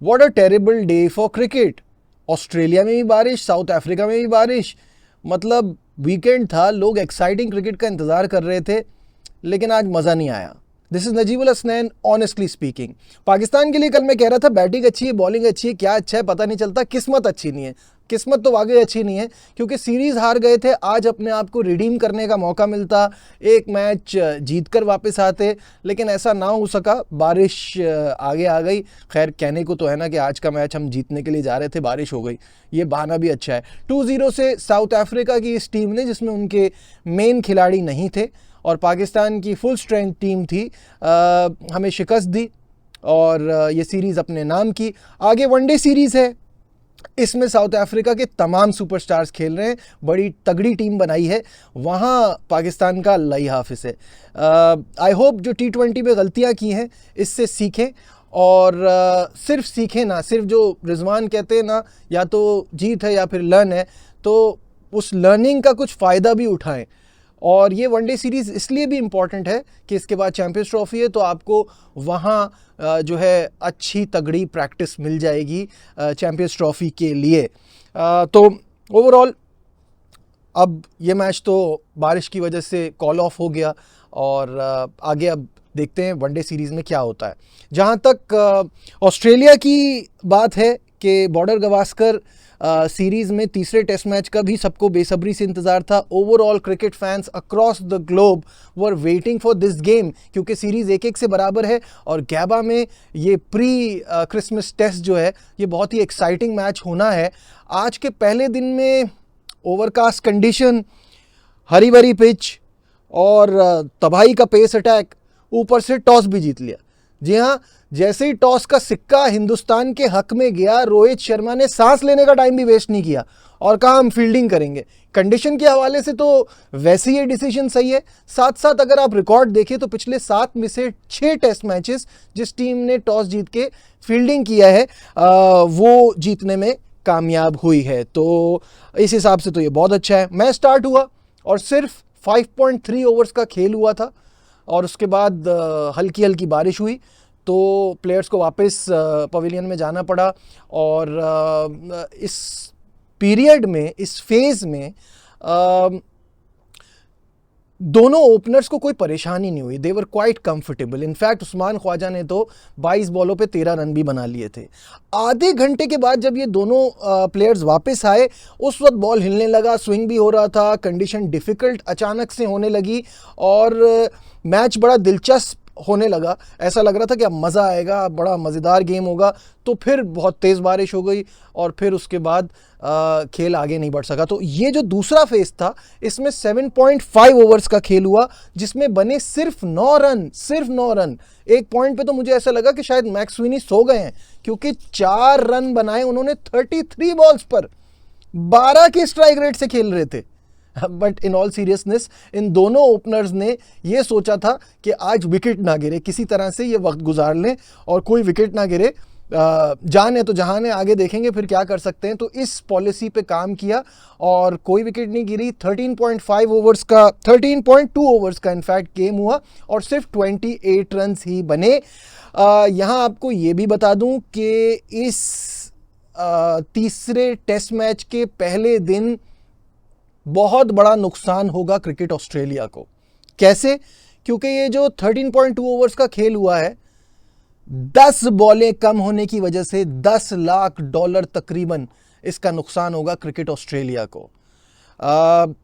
What a terrible day for cricket. Australia में भी बारिश, साउथ अफ्रीका में भी बारिश, मतलब वीकेंड था, लोग एक्साइटिंग क्रिकेट का इंतज़ार कर रहे थे, लेकिन आज मज़ा नहीं आया। This is Najibul Hasnain, honestly speaking. Pakistan के लिए कल मैं कह रहा था बैटिंग अच्छी है, बॉलिंग अच्छी है, क्या अच्छा है पता नहीं चलता, किस्मत अच्छी नहीं है। किस्मत तो वाकई अच्छी नहीं है, क्योंकि सीरीज़ हार गए थे, आज अपने आप को रिडीम करने का मौका मिलता, एक मैच जीत कर वापस आते, लेकिन ऐसा ना हो सका, बारिश आगे आ गई। खैर कहने को तो है ना कि आज का मैच हम जीतने के लिए जा रहे थे, बारिश हो गई, ये बहाना भी अच्छा है। 2-0 से साउथ अफ्रीका की इस टीम ने, जिसमें उनके मेन खिलाड़ी नहीं थे और पाकिस्तान की फुल स्ट्रेंथ टीम थी, हमें शिकस्त दी और ये सीरीज़ अपने नाम की। आगे वनडे सीरीज़ है, इसमें साउथ अफ्रीका के तमाम सुपरस्टार्स खेल रहे हैं, बड़ी तगड़ी टीम बनाई है, वहाँ पाकिस्तान का लाई हाफिज़ है। आई होप जो T20 में गलतियाँ की हैं इससे सीखें और सिर्फ सीखें ना, सिर्फ जो रिजवान कहते हैं ना, या तो जीत है या फिर लर्न है, तो उस लर्निंग का कुछ फ़ायदा भी उठाएं। और ये वनडे सीरीज़ इसलिए भी इम्पॉर्टेंट है कि इसके बाद चैंपियंस ट्रॉफी है, तो आपको वहाँ जो है अच्छी तगड़ी प्रैक्टिस मिल जाएगी चैंपियंस ट्रॉफी के लिए। तो ओवरऑल अब ये मैच तो बारिश की वजह से कॉल ऑफ हो गया और आगे अब देखते हैं वनडे सीरीज़ में क्या होता है। जहाँ तक ऑस्ट्रेलिया की बात है कि बॉर्डर गवास्कर सीरीज़ में तीसरे टेस्ट मैच का भी सबको बेसब्री से इंतज़ार था। Overall cricket fans across the globe were waiting for this game, क्योंकि सीरीज़ 1-1 से बराबर है और गैबा में ये प्री क्रिसमस टेस्ट जो है ये बहुत ही एक्साइटिंग मैच होना है। आज के पहले दिन में ओवरकास्ट कंडीशन, हरी भरी पिच और तबाही का पेस अटैक, ऊपर से टॉस भी जीत लिया। जी हाँ, जैसे ही टॉस का सिक्का हिंदुस्तान के हक में गया, रोहित शर्मा ने सांस लेने का टाइम भी वेस्ट नहीं किया और कहा हम फील्डिंग करेंगे। कंडीशन के हवाले से तो वैसे ही ये डिसीजन सही है। साथ साथ अगर आप रिकॉर्ड देखें तो पिछले 7 में से 6 टेस्ट मैचेस जिस टीम ने टॉस जीत के फील्डिंग किया है वो जीतने में कामयाब हुई है। तो इस हिसाब से तो ये बहुत अच्छा है। मैच स्टार्ट हुआ और सिर्फ 5.3 ओवर्स का खेल हुआ था और उसके बाद हल्की हल्की बारिश हुई, तो प्लेयर्स को वापस पवेलियन में जाना पड़ा। और इस पीरियड में, इस फेज़ में दोनों ओपनर्स को कोई परेशानी नहीं हुई, they were quite comfortable. In fact Usman Khawaja ने तो 22 बॉलों पे 13 रन भी बना लिए थे। आधे घंटे के बाद जब ये दोनों प्लेयर्स वापस आए, उस वक्त बॉल हिलने लगा, स्विंग भी हो रहा था, कंडीशन डिफ़िकल्ट अचानक से होने लगी और मैच बड़ा दिलचस्प होने लगा। ऐसा लग रहा था कि अब मज़ा आएगा, बड़ा मज़ेदार गेम होगा। तो फिर बहुत तेज़ बारिश हो गई और फिर उसके बाद खेल आगे नहीं बढ़ सका। तो ये जो दूसरा फेज़ था, इसमें 7.5 ओवर्स का खेल हुआ, जिसमें बने सिर्फ 9 रन, सिर्फ 9 रन। एक पॉइंट पे तो मुझे ऐसा लगा कि शायद मैक्सविनी सो गए हैं, क्योंकि 4 रन बनाए उन्होंने 33 बॉल्स पर, 12 के स्ट्राइक रेट से खेल रहे थे। बट इन ऑल सीरियसनेस इन दोनों ओपनर्स ने ये सोचा था कि आज विकेट ना गिरे, किसी तरह से ये वक्त गुजार लें और कोई विकेट ना गिरे। जान है तो जहान है, आगे देखेंगे फिर क्या कर सकते हैं। तो इस पॉलिसी पे काम किया और कोई विकेट नहीं गिरी। 13.5 ओवर्स का, 13.2 ओवर्स का इनफैक्ट गेम हुआ और सिर्फ 28 रन ही बने। यहाँ आपको ये भी बता दूं कि इस तीसरे टेस्ट मैच के पहले दिन बहुत बड़ा नुकसान होगा क्रिकेट ऑस्ट्रेलिया को। कैसे? क्योंकि ये जो 13.2 ओवर्स का खेल हुआ है, 10 बॉलें कम होने की वजह से $10 लाख तकरीबन इसका नुकसान होगा क्रिकेट ऑस्ट्रेलिया को।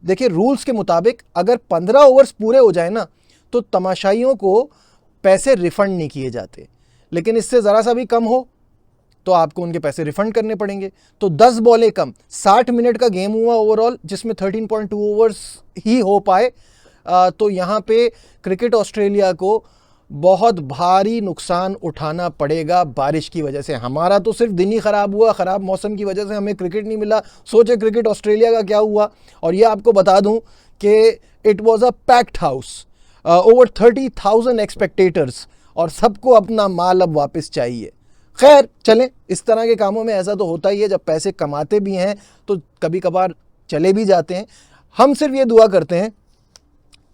देखिए रूल्स के मुताबिक अगर 15 ओवर्स पूरे हो जाए ना, तो तमाशाइयों को पैसे रिफंड नहीं किए जाते, लेकिन इससे ज़रा सा भी कम हो तो आपको उनके पैसे रिफंड करने पड़ेंगे। तो 10 बॉलें कम, 60 मिनट का गेम हुआ ओवरऑल, जिसमें 13.2 ओवर्स ही हो पाए। तो यहाँ पे क्रिकेट ऑस्ट्रेलिया को बहुत भारी नुकसान उठाना पड़ेगा बारिश की वजह से। हमारा तो सिर्फ दिन ही ख़राब हुआ, ख़राब मौसम की वजह से हमें क्रिकेट नहीं मिला। सोचे क्रिकेट ऑस्ट्रेलिया का क्या हुआ। और ये आपको बता दूं कि it was a packed house, over 30,000 एक्सपेक्टेटर्स, और सबको अपना माल अब वापस चाहिए। खैर चलें, इस तरह के कामों में ऐसा तो होता ही है, जब पैसे कमाते भी हैं तो कभी कभार चले भी जाते हैं। हम सिर्फ ये दुआ करते हैं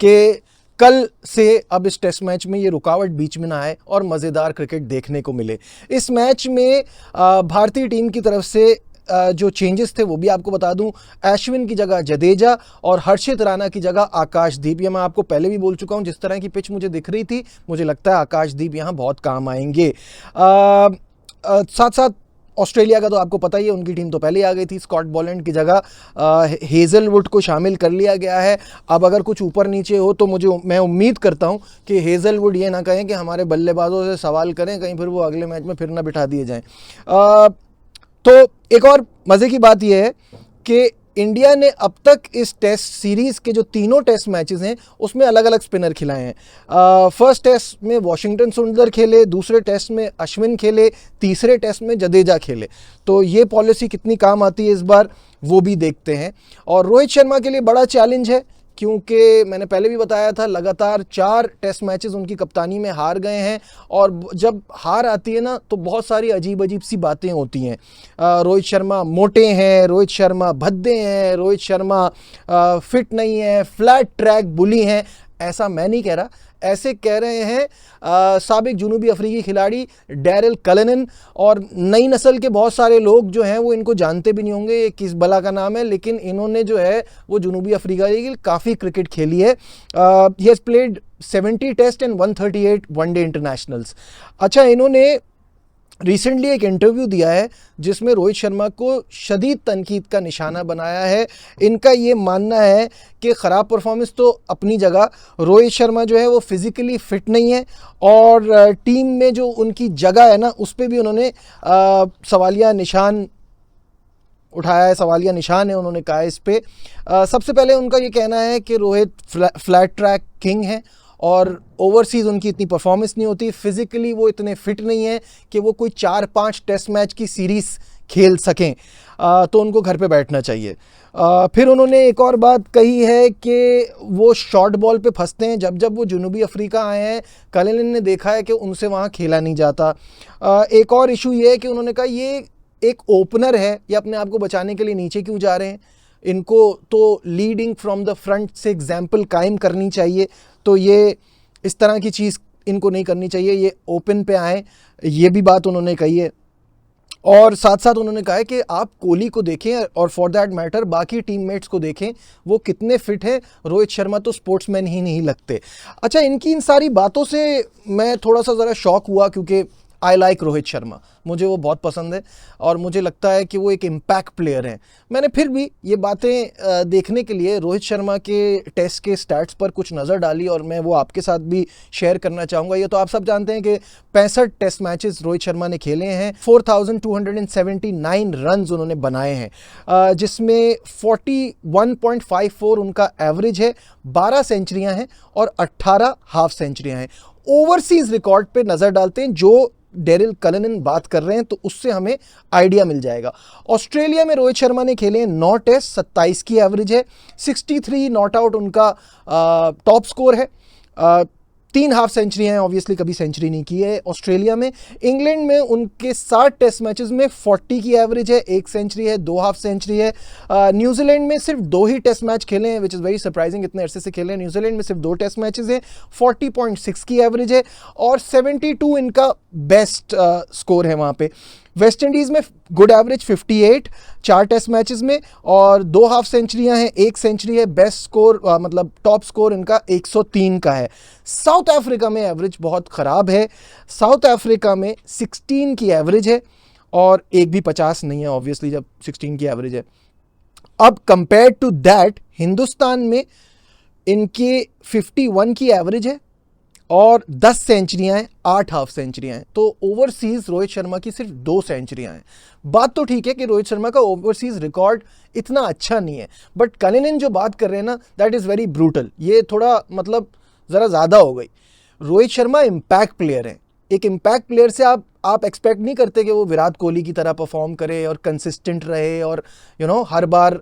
कि कल से अब इस टेस्ट मैच में ये रुकावट बीच में ना आए और मज़ेदार क्रिकेट देखने को मिले। इस मैच में भारतीय टीम की तरफ से जो चेंजेस थे वो भी आपको बता दूं। अश्विन की जगह जडेजा और हर्षित राणा की जगह आकाशदीप। ये मैं आपको पहले भी बोल चुका हूं, जिस तरह की पिच मुझे दिख रही थी मुझे लगता है आकाशदीप यहां बहुत काम आएंगे। साथ साथ ऑस्ट्रेलिया का तो आपको पता ही है, उनकी टीम तो पहले आ गई थी। स्कॉट बॉलैंड की जगह हेज़लवुड को शामिल कर लिया गया है। अब अगर कुछ ऊपर नीचे हो तो मैं उम्मीद करता हूं कि हेज़लवुड ये ना कहें कि हमारे बल्लेबाजों से सवाल करें, कहीं फिर वो अगले मैच में फिर ना बिठा दिए जाएं। तो एक और मज़े की बात यह है कि इंडिया ने अब तक इस टेस्ट सीरीज़ के जो तीनों टेस्ट मैचेस हैं उसमें अलग अलग स्पिनर खिलाए हैं। फर्स्ट टेस्ट में वॉशिंगटन सुंदर खेले, दूसरे टेस्ट में अश्विन खेले, तीसरे टेस्ट में जडेजा खेले। तो ये पॉलिसी कितनी काम आती है इस बार वो भी देखते हैं। और रोहित शर्मा के लिए बड़ा चैलेंज है, क्योंकि मैंने पहले भी बताया था लगातार 4 टेस्ट मैचेस उनकी कप्तानी में हार गए हैं। और जब हार आती है ना तो बहुत सारी अजीब अजीब सी बातें होती हैं। रोहित शर्मा मोटे हैं, रोहित शर्मा भद्दे हैं, रोहित शर्मा फिट नहीं है, फ्लैट ट्रैक बुली हैं। ऐसा मैं नहीं कह रहा, ऐसे कह रहे हैं साबिक जुनूबी अफ्रीकी खिलाड़ी डैरिल कलेनन। और नई नस्ल के बहुत सारे लोग जो हैं वो इनको जानते भी नहीं होंगे ये किस बला का नाम है, लेकिन इन्होंने जो है वो जुनूबी अफ्रीका की काफ़ी क्रिकेट खेली है। He has played 70 test and 138 one day internationals. अच्छा, इन्होंने रिसेंटली एक इंटरव्यू दिया है जिसमें रोहित शर्मा को शदीद तनकीद का निशाना बनाया है। इनका ये मानना है कि ख़राब परफॉर्मेंस तो अपनी जगह, रोहित शर्मा जो है वो फिज़िकली फ़िट नहीं है और टीम में जो उनकी जगह है ना उस पर भी उन्होंने सवालिया निशान उठाया है, सवालिया निशान है उन्होंने कहा इस पर। सबसे पहले उनका ये कहना है कि रोहित फ्लैट ट्रैक किंग है और ओवरसीज़ उनकी इतनी परफॉर्मेंस नहीं होती, फिज़िकली वो इतने फिट नहीं है कि वो कोई 4-5 टेस्ट मैच की सीरीज़ खेल सकें। तो उनको घर पे बैठना चाहिए। फिर उन्होंने एक और बात कही है कि वो शॉर्ट बॉल पे फंसते हैं। जब जब वो जुनूबी अफ्रीका आए हैं कलेनन ने देखा है कि उनसे वहाँ खेला नहीं जाता। एक और इशू ये है कि उन्होंने कहा ये एक ओपनर है, ये अपने आप को बचाने के लिए नीचे क्यों जा रहे हैं, इनको तो लीडिंग फ्रॉम द फ्रंट से एग्जाम्पल कायम करनी चाहिए। तो ये इस तरह की चीज़ इनको नहीं करनी चाहिए, ये ओपन पे आए, ये भी बात उन्होंने कही है। और साथ साथ उन्होंने कहा है कि आप कोहली को देखें और फॉर दैट मैटर बाकी टीममेट्स को देखें, वो कितने फिट हैं, रोहित शर्मा तो स्पोर्ट्समैन ही नहीं लगते। अच्छा, इनकी इन सारी बातों से मैं थोड़ा सा ज़रा शॉक हुआ, क्योंकि आई लाइक रोहित शर्मा, मुझे वो बहुत पसंद है और मुझे लगता है कि वो एक इम्पैक्ट प्लेयर हैं। मैंने फिर भी ये बातें देखने के लिए रोहित शर्मा के टेस्ट के स्टैट्स पर कुछ नज़र डाली और मैं वो आपके साथ भी शेयर करना चाहूँगा। ये तो आप सब जानते हैं कि 65 टेस्ट मैचेस रोहित शर्मा ने खेले हैं, 4279 रन्स उन्होंने बनाए हैं, जिसमें 41.54 उनका एवरेज है, 12 सेंचुरियाँ हैं और 18 हाफ सेंचुरियाँ हैं। ओवरसीज रिकॉर्ड पे नज़र डालते हैं जो डैरिल कलेनन बात कर रहे हैं तो उससे हमें आइडिया मिल जाएगा। ऑस्ट्रेलिया में रोहित शर्मा ने खेले 9 टेस्ट, 27 की एवरेज है, 63 नॉट आउट उनका टॉप स्कोर है, 3 हाफ सेंचुरी हैं, ऑब्वियसली कभी सेंचुरी नहीं की है ऑस्ट्रेलिया में। इंग्लैंड में उनके 60 टेस्ट मैचेस में 40 की एवरेज है, 1 सेंचुरी है, 2 हाफ सेंचुरी है। न्यूजीलैंड में सिर्फ 2 ही टेस्ट मैच खेले हैं, विच इज़ वेरी सरप्राइजिंग, इतने अरसे से खेले हैं। न्यूजीलैंड में सिर्फ 2 टेस्ट मैचेस हैं, 40.6 की एवरेज है और 72 इनका बेस्ट स्कोर है वहाँ पे। वेस्ट इंडीज़ में गुड एवरेज 58 4 टेस्ट मैचेस में और 2 हाफ सेंचुरियां हैं, 1 सेंचुरी है, बेस्ट स्कोर मतलब टॉप स्कोर इनका 103 का है। साउथ अफ्रीका में एवरेज बहुत ख़राब है, साउथ अफ्रीका में 16 की एवरेज है और एक भी 50 नहीं है ऑब्वियसली जब 16 की एवरेज है। अब कंपेयर टू दैट हिंदुस्तान में इनके 51 की एवरेज है और 10 सेंचुरियां हैं, 8 हाफ सेंचुरियां हैं। तो ओवरसीज रोहित शर्मा की सिर्फ 2 सेंचुरियां हैं। बात तो ठीक है कि रोहित शर्मा का ओवरसीज रिकॉर्ड इतना अच्छा नहीं है, बट कलेनन जो बात कर रहे हैं ना, दैट इज़ वेरी ब्रूटल, ये थोड़ा मतलब ज़रा ज़्यादा हो गई। रोहित शर्मा इम्पैक्ट प्लेयर हैं, एक इम्पैक्ट प्लेयर से आप एक्सपेक्ट नहीं करते कि वो विराट कोहली की तरह परफॉर्म करे और कंसिस्टेंट रहे और हर बार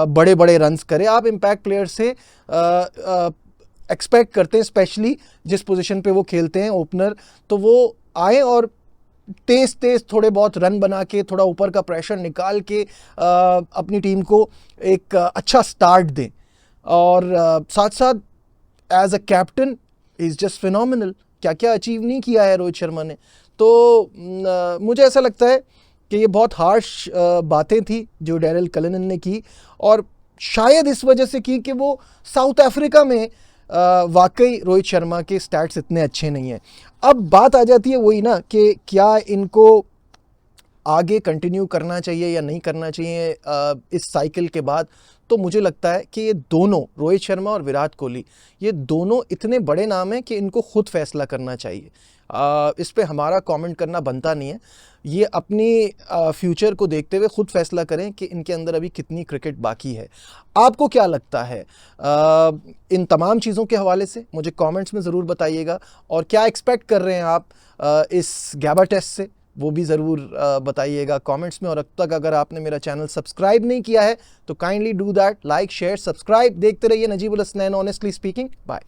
बड़े बड़े रन्स करे। आप इम्पैक्ट प्लेयर से एक्सपेक्ट करते हैं, स्पेशली जिस पोजीशन पे वो खेलते हैं ओपनर, तो वो आए और तेज़ थोड़े बहुत रन बना के थोड़ा ऊपर का प्रेशर निकाल के अपनी टीम को एक अच्छा स्टार्ट दें। और साथ साथ as a captain is just phenomenal. क्या क्या अचीव नहीं किया है रोहित शर्मा ने। तो मुझे ऐसा लगता है कि ये बहुत हार्श बातें थी जो डैरेल कलिनन ने की, और शायद इस वजह से की कि वो साउथ अफ्रीका में वाकई रोहित शर्मा के स्टैट्स इतने अच्छे नहीं हैं। अब बात आ जाती है वही ना कि क्या इनको आगे कंटिन्यू करना चाहिए या नहीं करना चाहिए इस साइकिल के बाद। तो मुझे लगता है कि ये दोनों, रोहित शर्मा और विराट कोहली, ये दोनों इतने बड़े नाम हैं कि इनको खुद फैसला करना चाहिए। इस पे हमारा कमेंट करना बनता नहीं है। ये अपनी फ्यूचर को देखते हुए खुद फैसला करें कि इनके अंदर अभी कितनी क्रिकेट बाकी है। आपको क्या लगता है इन तमाम चीज़ों के हवाले से? मुझे कमेंट्स में ज़रूर बताइएगा। और क्या एक्सपेक्ट कर रहे हैं आप इस गैबा टेस्ट से, वो भी ज़रूर बताइएगा कमेंट्स में। और अब तक अगर आपने मेरा चैनल सब्सक्राइब नहीं किया है तो kindly do that, like share subscribe. देखते रहिए Najibul Hasnain honestly speaking. Bye.